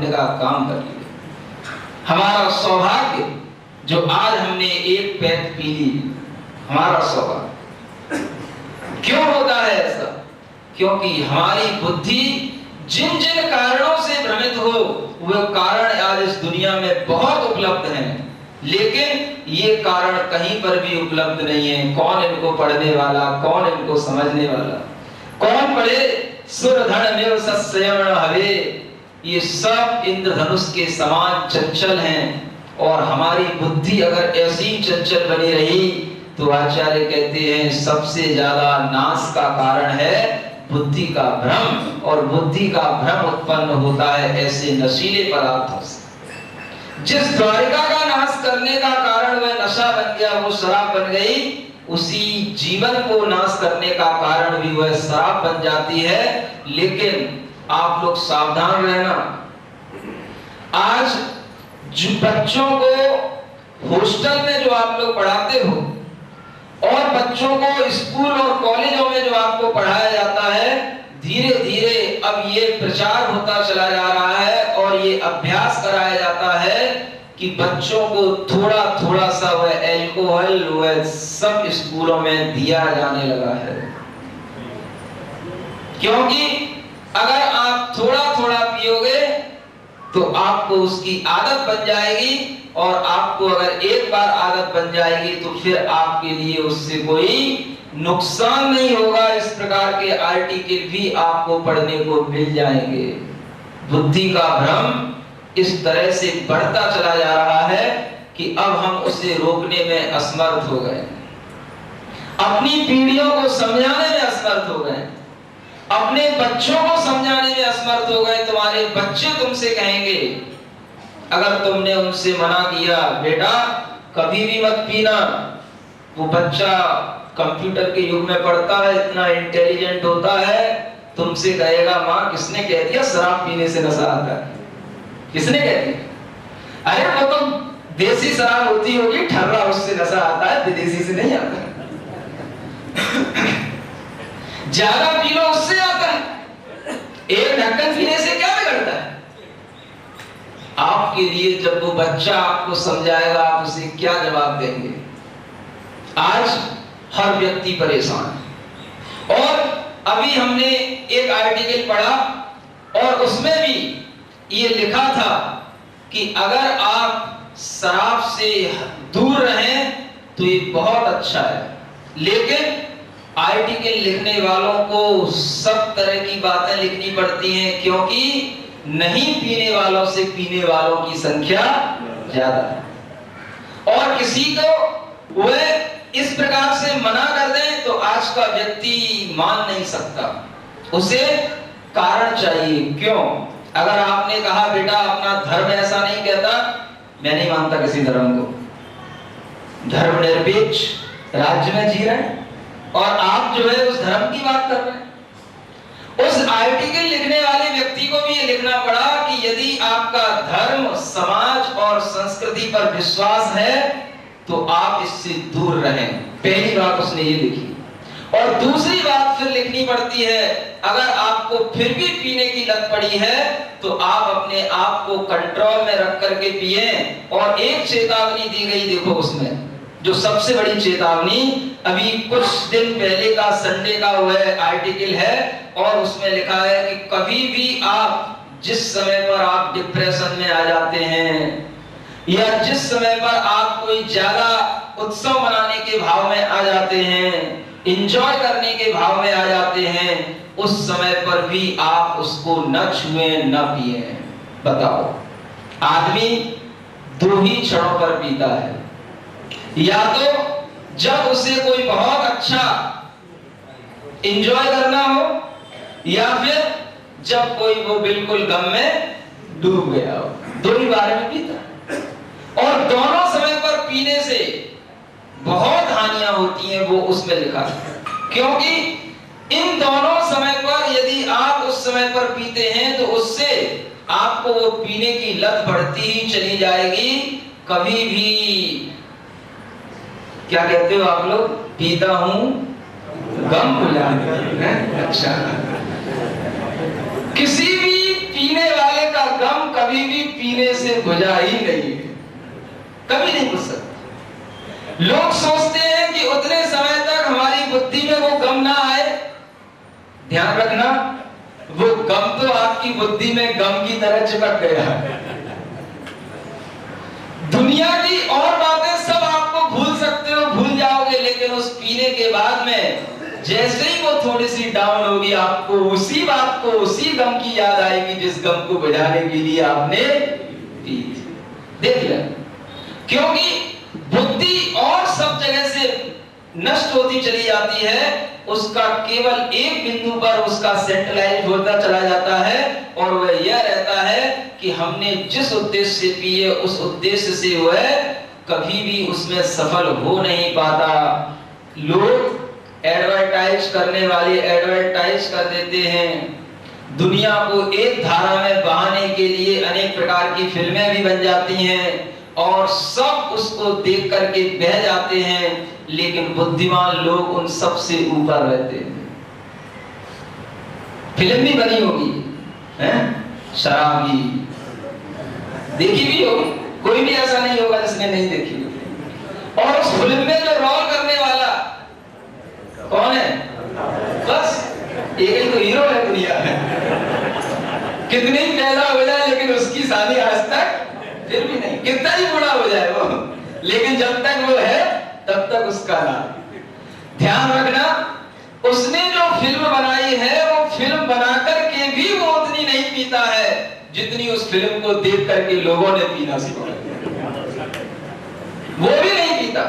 हमने कहा काम कर लिए। हमारा सौभाग्य जो आज हमने एक पैक पी ली, हमारा सौभाग्य। क्यों होता है ऐसा? क्योंकि हमारी बुद्धि जिन जिन कारणों से भ्रमित हो, वह कारण आज इस दुनिया में बहुत उपलब्ध हैं, लेकिन ये कारण कहीं पर भी उपलब्ध नहीं है। कौन इनको पढ़ने वाला, कौन इनको समझने वाला? कौन पढ़े सुरधर्मेव सस्यमण हवे। ये सब इंद्रधनुष के समान चंचल हैं, और हमारी बुद्धि अगर ऐसी चंचल बनी रही तो आचार्य कहते हैं सबसे ज्यादा नाश का कारण है बुद्धि का भ्रम, और बुद्धि का भ्रम उत्पन्न होता है ऐसे नशीले पदार्थों से। जिस द्वारिका का नाश करने का कारण वह नशा बन गया, वो शराब बन गई, उसी जीवन को नाश करने का कारण भी वह शराब बन जाती है। लेकिन आप लोग सावधान रहना, आज जो बच्चों को हॉस्टल में जो आप लोग पढ़ाते हो, और बच्चों को स्कूल और कॉलेजों में जो आपको पढ़ाया जाता है, धीरे धीरे अब ये प्रचार होता चला जा रहा है और ये अभ्यास कराया जाता है कि बच्चों को थोड़ा थोड़ा सा वह एल्कोहल वह सब स्कूलों में दिया जाने लगा है। क्योंकि अगर आप थोड़ा थोड़ा पियोगे तो आपको उसकी आदत बन जाएगी, और आपको अगर एक बार आदत बन जाएगी तो फिर आपके लिए उससे कोई नुकसान नहीं होगा। इस प्रकार के आर्टिकल भी आपको पढ़ने को मिल जाएंगे। बुद्धि का भ्रम इस तरह से बढ़ता चला जा रहा है कि अब हम उसे रोकने में असमर्थ हो गए, अपनी पीढ़ियों को समझाने में असमर्थ हो गए, अपने बच्चों को समझाने में असमर्थ हो गए। तुम्हारे बच्चे तुमसे कहेंगे, अगर तुमने उनसे मना किया बेटा कभी भी मत पीना, वो बच्चा कंप्यूटर के युग में पढ़ता है, इतना इंटेलिजेंट होता है, तुमसे कहेगा माँ किसने कह दिया शराब पीने से नशा आता है? किसने कह दिया? अरे वो तो देसी शराब होती होगी, ठर्रा उससे नशा आता है, विदेशी से नहीं आता है। ज्यादा पी लो उससे आता है, एक ढक्कन पीने से क्या बिगड़ता है? आपके लिए जब वो बच्चा आपको समझाएगा, आप उसे क्या जवाब देंगे? आज हर व्यक्ति परेशान है। और अभी हमने एक आर्टिकल पढ़ा और उसमें भी ये लिखा था कि अगर आप शराब से दूर रहें तो ये बहुत अच्छा है, लेकिन आर्टिकल लिखने वालों को सब तरह की बातें लिखनी पड़ती हैं, क्योंकि नहीं पीने वालों से पीने वालों की संख्या ज्यादा है। और किसी को वह इस प्रकार से मना कर दें तो आज का व्यक्ति मान नहीं सकता, उसे कारण चाहिए। क्यों? अगर आपने कहा बेटा अपना धर्म ऐसा नहीं कहता, मैं नहीं मानता किसी धर्म को, धर्मनिरपेक्ष राज्य में जी रहे हैं, और आप जो है उस धर्म की बात कर रहे हैं। उस आर्टिकल लिखने वाले व्यक्ति को भी ये लिखना पड़ा कि यदि आपका धर्म, समाज और संस्कृति पर विश्वास है तो आप इससे दूर रहें। पहली बात उसने ये लिखी। और दूसरी बात फिर लिखनी पड़ती है, अगर आपको फिर भी पीने की लत पड़ी है तो आप अपने आप को कंट्रोल में रख करके पिए। और एक चेतावनी दी गई, देखो उसमें जो सबसे बड़ी चेतावनी, अभी कुछ दिन पहले का संडे का वह आर्टिकल है, और उसमें लिखा है कि कभी भी आप जिस समय पर आप डिप्रेशन में आ जाते हैं, या जिस समय पर आप कोई ज्यादा उत्सव मनाने के भाव में आ जाते हैं, एंजॉय करने के भाव में आ जाते हैं, उस समय पर भी आप उसको न छुएं न पिए। बताओ, आदमी दो ही क्षणों पर पीता है, या तो जब उसे कोई बहुत अच्छा एंजॉय करना हो, या फिर जब कोई वो बिल्कुल गम में डूब गया हो। दो ही बार में पीता है, और दोनों समय पर पीने से बहुत हानियां होती हैं, वो उसमें लिखा है। क्योंकि इन दोनों समय पर यदि आप उस समय पर पीते हैं तो उससे आपको वो पीने की लत बढ़ती ही चली जाएगी। कभी भी क्या कहते हो आप लोग, पीता हूं गम भुलाने। अच्छा, किसी भी पीने वाले का गम कभी बुझा ही नहीं है, कभी नहीं बुझ सकती। लोग सोचते हैं कि उतने समय तक हमारी बुद्धि में वो गम ना आए। ध्यान रखना, वो गम तो आपकी बुद्धि में गम की तरह चिपक गया है। दुनिया की और बातें सब आपको भूल सकते हो, भूल जाओगे, लेकिन उस पीने के बाद में जैसे ही वो थोड़ी सी डाउन होगी, आपको उसी बात को, उसी गम की याद आएगी जिस गम को बुझाने के लिए आपने पी। देख लिया, क्योंकि बुद्धि और सब जगह से नष्ट होती चली जाती है, उसका केवल एक बिंदु पर उसका सेंट्रलाइज होता चला जाता है, और वह यह रहता है कि हमने जिस उद्देश्य से पिए उस उद्देश्य से वह कभी भी उसमें सफल हो नहीं पाता। लोग एडवर्टाइज करने वाले एडवर्टाइज कर देते हैं, दुनिया को एक धारा में बहाने के लिए अनेक प्रकार की फिल्में भी बन जाती हैं, और सब उसको देख करके बह जाते हैं, लेकिन बुद्धिमान लोग उन सब से ऊपर रहते हैं। फिल्म भी बनी होगी, शराबी देखी भी होगी, कोई भी ऐसा नहीं होगा जिसने नहीं देखी होगी। और उस फिल्म में जो रोल करने वाला कौन है? बस एक ही तो हीरो है दुनिया में। कितने ही पैदा हो जाए लेकिन उसकी शादी आज तक फिर भी नहीं, कितना ही बूढ़ा हो जाए वो, लेकिन जब तक वो है तब तक उसका नाम। ध्यान रखना, उसने जो फिल्म बनाई है वो फिल्म बनाकर के भी वो उतनी नहीं पीता है जितनी उस फिल्म को देख करके लोगों ने पीना सीखा। वो भी नहीं पीता।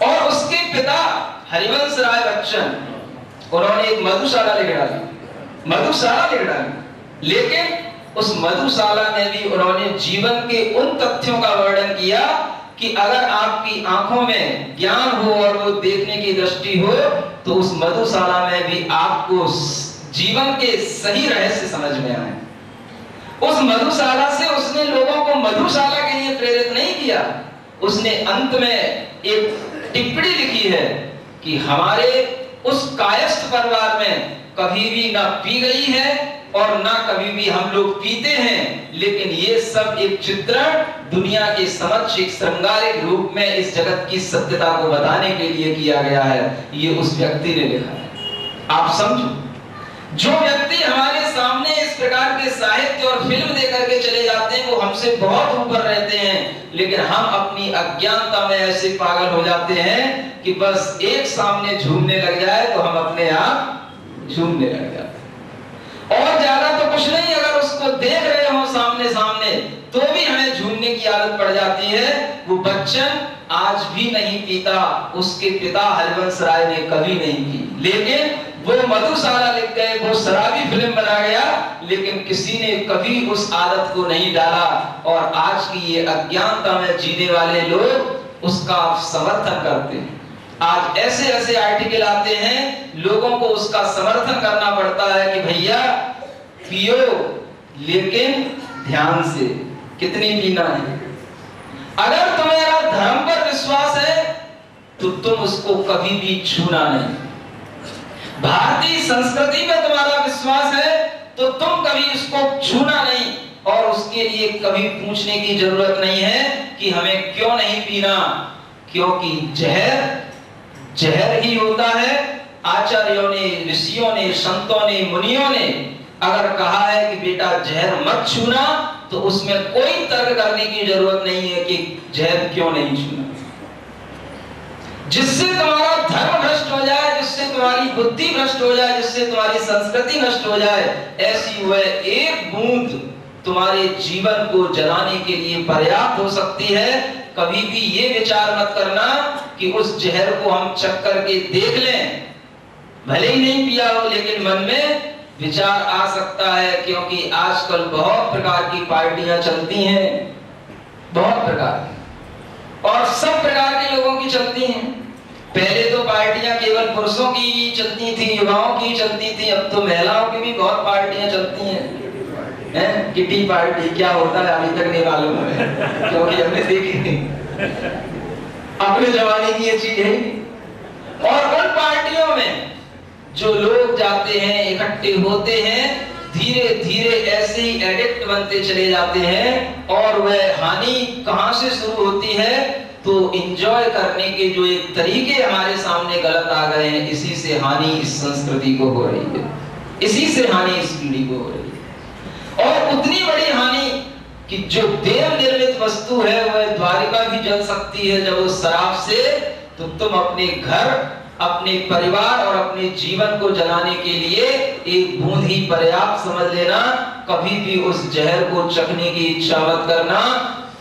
और उसके पिता हरिवंश राय बच्चन, उन्होंने एक मधुशाला लिख डाली, लेकिन उस मधुशाला में भी उन्होंने जीवन के उन तथ्यों का वर्णन किया कि अगर आपकी आंखों में ज्ञान हो और वो देखने की दृष्टि हो, तो उस मधुशाला में भी आपको जीवन के सही रहस्य समझ में आए। उस मधुशाला से उसने लोगों को मधुशाला के लिए प्रेरित नहीं किया, उसने अंत में एक टिप्पणी लिखी है कि हमारे उस कायस्थ परिवार में कभी भी ना पी गई है और ना कभी भी हम लोग पीते हैं, लेकिन ये सब एक चित्रण दुनिया के समक्ष एक श्रृंगारिक रूप में इस जगत की सत्यता को बताने के लिए किया गया है। ये उस व्यक्ति ने लिखा है। आप समझो, जो व्यक्ति हमारे सामने इस प्रकार के साहित्य और फिल्म देकर के चले जाते हैं वो हमसे बहुत ऊपर रहते हैं, लेकिन हम अपनी अज्ञानता में ऐसे पागल हो जाते हैं कि बस एक सामने झूमने लग जाए तो हम अपने आप झूमने लग जाते हैं। और ज्यादा तो कुछ नहीं, अगर उसको देख रहे हो सामने सामने तो भी हमें झूमने की आदत पड़ जाती है। वो बच्चन आज भी नहीं पीता, उसके पिता हरिवंश राय ने कभी नहीं पी, लेकिन वो मधुशाला लिख गए, वो शराबी फिल्म बना गया, लेकिन किसी ने कभी उस आदत को नहीं डाला। और आज की ये अज्ञानता में जीने वाले लोग उसका समर्थन करते हैं। आज ऐसे ऐसे आर्टिकल आते हैं, लोगों को उसका समर्थन करना पड़ता है कि भैया पियो, लेकिन ध्यान से कितनी पीना है। अगर तुम्हारा धर्म पर विश्वास है तो तुम उसको कभी भी छूना नहीं। भारतीय संस्कृति में तुम्हारा विश्वास है तो तुम कभी उसको छूना नहीं, और उसके लिए कभी पूछने की जरूरत नहीं है कि हमें क्यों नहीं पीना, क्योंकि जहर ही होता है। आचार्यों ने, ऋषियों ने, संतों ने, मुनियों ने अगर कहा है कि बेटा जहर मत छूना, तो उसमें कोई तर्क करने की जरूरत नहीं है कि जहर क्यों नहीं छूना। जिससे तुम्हारा धर्म भ्रष्ट हो जाए, जिससे तुम्हारी बुद्धि भ्रष्ट हो जाए, जिससे तुम्हारी संस्कृति नष्ट हो जाए, ऐसी वह एक बूंद तुम्हारे जीवन को जलाने के लिए पर्याप्त हो सकती है। कभी भी ये विचार मत करना कि उस जहर को हम चख करके देख लें, भले ही नहीं पिया हो लेकिन मन में विचार आ सकता है, क्योंकि आजकल बहुत प्रकार की पार्टियां चलती हैं, बहुत प्रकार की, और सब प्रकार के लोगों की चलती हैं। पहले तो पार्टियां केवल पुरुषों की चलती थी, युवाओं की चलती थी, अब तो महिलाओं की भी बहुत पार्टियां चलती हैं। किटी पार्टी क्या होता है अभी तक नहीं मालूम है, क्योंकि हमने देखी नहीं, अपने जमाने की ये चीज है। और उन पार्टियों में जो लोग जाते हैं, इकट्ठे होते हैं, धीरे धीरे ऐसे ही एडिक्ट बनते चले जाते हैं। और वह हानि कहां से शुरू होती है? तो एंजॉय करने के जो एक तरीके हमारे सामने गलत आ गए हैं, इसी से हानि इस संस्कृति को हो रही है, इसी से हानि इस पीढ़ी को हो रही है। और उतनी बड़ी हानि कि जो देव निर्मित वस्तु है वह द्वारिका भी जल सकती है जब उस शराब से, तो तुम अपने घर, अपने परिवार और अपने जीवन को जलाने के लिए एक बूंद ही पर्याप्त समझ लेना। कभी भी उस जहर को चखने की इच्छा मत करना,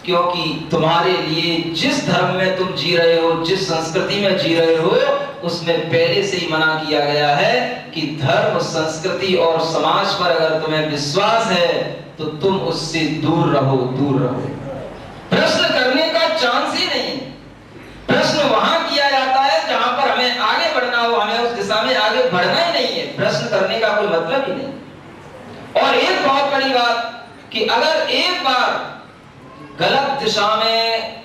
क्योंकि तुम्हारे लिए जिस धर्म में तुम जी रहे हो, जिस संस्कृति में जी रहे हो, उसमें पहले से ही मना किया गया है कि धर्म, संस्कृति और समाज पर अगर तुम्हें विश्वास है तो तुम उससे दूर रहो, दूर रहो। प्रश्न करने का चांस ही नहीं। प्रश्न वहां किया जाता है जहां पर हमें आगे बढ़ना हो, हमें उस दिशा में आगे बढ़ना ही नहीं है। प्रश्न करने का कोई मतलब ही नहीं। और एक बहुत बड़ी बात कि अगर एक बार गलत दिशा में,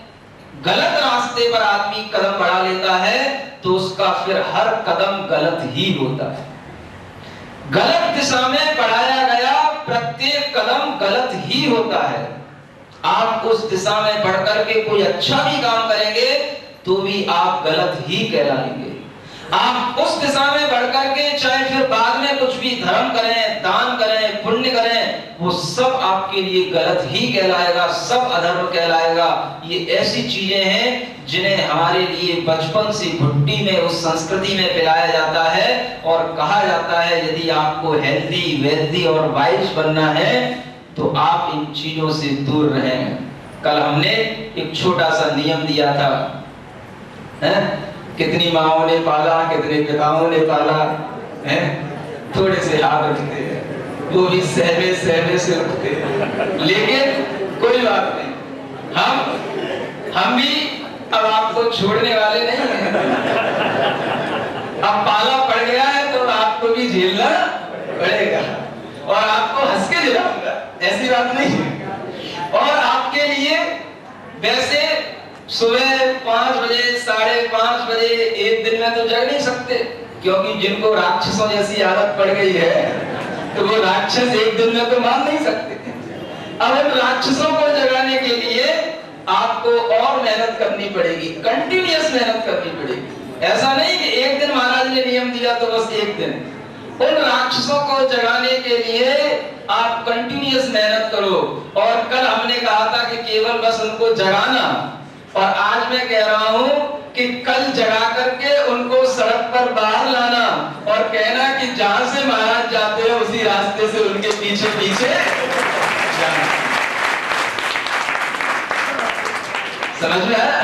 गलत रास्ते पर आदमी कदम बढ़ा लेता है तो उसका फिर हर कदम गलत ही होता है। गलत दिशा में बढ़ाया गया प्रत्येक कदम गलत ही होता है। आप उस दिशा में बढ़कर के कोई अच्छा भी काम करेंगे तो भी आप गलत ही कहलाएंगे। आप उस दिशा में बढ़कर के चाहे फिर बाद में कुछ भी धर्म करें, दान करें, पुण्य करें, वो सब आपके लिए गलत ही कहलाएगा, सब अधर्म कहलाएगा। ये ऐसी चीजें हैं जिन्हें हमारे लिए बचपन से भुट्टी में, उस संस्कृति में पिलाया जाता है और कहा जाता है यदि आपको हेल्दी, वेल्दी और वाइज बनना है तो आप इन चीजों से दूर रहें। कल हमने एक छोटा सा नियम दिया था, है? कितनी माओं ने पाला, कितने पिताओं ने पाला, है? थोड़े से हाथ उठते हैं, वो भी सहमे सहमे से उठते हैं, लेकिन कोई बात नहीं, हम भी अब आपको छोड़ने वाले नहीं हैं। अब पाला पड़ गया है तो आपको भी झेलना पड़ेगा और आपको हंस के झेलाऊंगा, ऐसी बात नहीं है। और आपके लिए वैसे सुबह 5 बजे, 5:30 बजे एक दिन में तो जग नहीं सकते, क्योंकि जिनको राक्षसों जैसी आदत पड़ गई है तो वो राक्षस एक दिन में तो मान नहीं सकते। अब इन राक्षसों को जगाने के लिए आपको और मेहनत करनी पड़ेगी, कंटिन्यूअस मेहनत करनी पड़ेगी। ऐसा नहीं कि एक दिन महाराज ने नियम दिया तो बस एक दिन। उन राक्षसों को जगाने के लिए आप कंटिन्यूअस मेहनत करो। और कल हमने कहा था कि केवल बस उनको जगाना, और आज मैं कह रहा हूं कि कल जगा करके उनको सड़क पर बाहर लाना और कहना कि जहां से महाराज जाते हैं उसी रास्ते से उनके पीछे पीछे जाना। समझ में आया?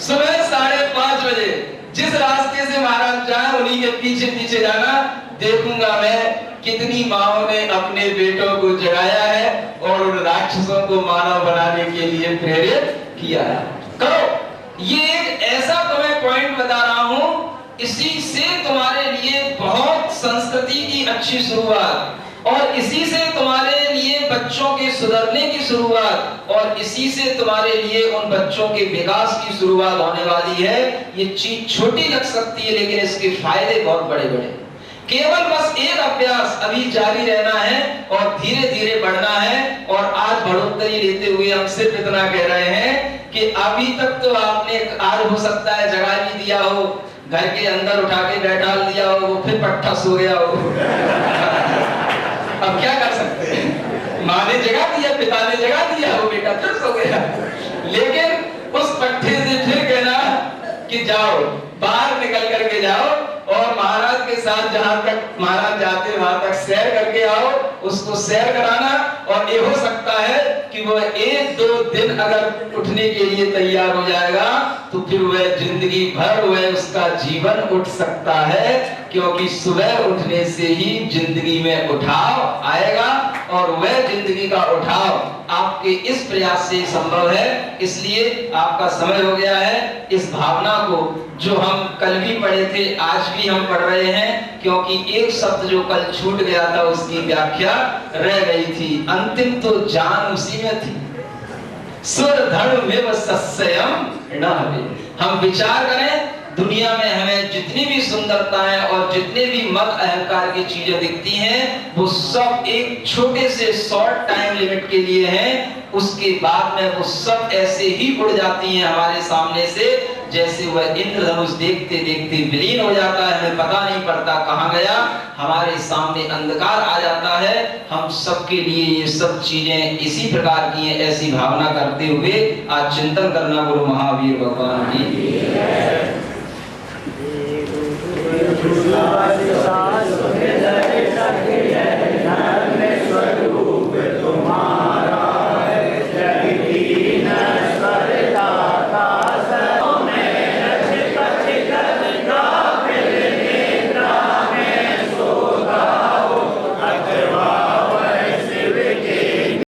सुबह 5:30 बजे जिस रास्ते से महाराज जाए उन्हीं के पीछे पीछे जाना। देखूंगा मैं कितनी माओं ने अपने बेटों को जगाया है और उन राक्षसों को मानव बनाने के लिए प्रेरित किया है। करो। ये एक ऐसा तुम्हें पॉइंट बता रहा हूं, इसी से तुम्हारे लिए बहुत संस्कृति की अच्छी शुरुआत, और इसी से तुम्हारे लिए बच्चों के सुधरने की शुरुआत, और इसी से तुम्हारे लिए उन बच्चों के विकास की शुरुआत होने वाली है। ये चीज छोटी लग सकती है लेकिन इसके फायदे बहुत बड़े बड़े। केवल बस एक अभ्यास अभी जारी रहना है और धीरे धीरे बढ़ना है। और आज बढ़ोतरी लेते हुए हम सिर्फ इतना कह रहे हैं कि अभी तक तो आपने, आज हो सकता है जगा भी दिया हो, घर के अंदर उठा के बैठा दिया हो, वो फिर पट्टा सो गया हो। अब क्या कर सकते हैं? माँ ने जगा दिया, पिता ने जगा दिया, वो बेटा फिर सो गया। लेकिन उस पट्टे से फिर कहना कि जाओ, बाहर निकल करके जाओ और महाराज के साथ जहां तक महाराज जाते वहां तक सैर करके आओ, उसको सैर कराना। और ये हो सकता है कि वह 1-2 दिन अगर उठने के लिए तैयार हो जाएगा तो फिर वह जिंदगी भर वह उसका जीवन उठ सकता है, क्योंकि सुबह उठने से ही जिंदगी में उठाव आएगा और वह जिंदगी का उठाव आपके इस प्रयास से संभव है। इसलिए आपका समय हो गया है इस भावना को, जो हम कल भी पढ़े थे आज भी हम पढ़ रहे हैं, क्योंकि एक शब्द जो कल छूट गया था उसकी व्याख्या रह गई थी। अंतिम तो जान उसी में थी, सुर धर्म में सस्यम न हवे। हम विचार करें, दुनिया में हमें जितनी भी सुंदरताएं और जितने भी मत अहंकार की चीजें दिखती हैं वो सब एक छोटे से शॉर्ट टाइम लिमिट के लिए हैं। उसके बाद में वो सब ऐसे ही उड़ जाती हैं हमारे सामने से जैसे वह इंद्रधनुष देखते देखते विलीन हो जाता है, हमें पता नहीं पड़ता कहाँ गया, हमारे सामने अंधकार आ जाता है। हम सबके लिए ये सब चीजें इसी प्रकार की हैं। ऐसी भावना करते हुए आज चिंतन करना गुरु महावीर भगवान की।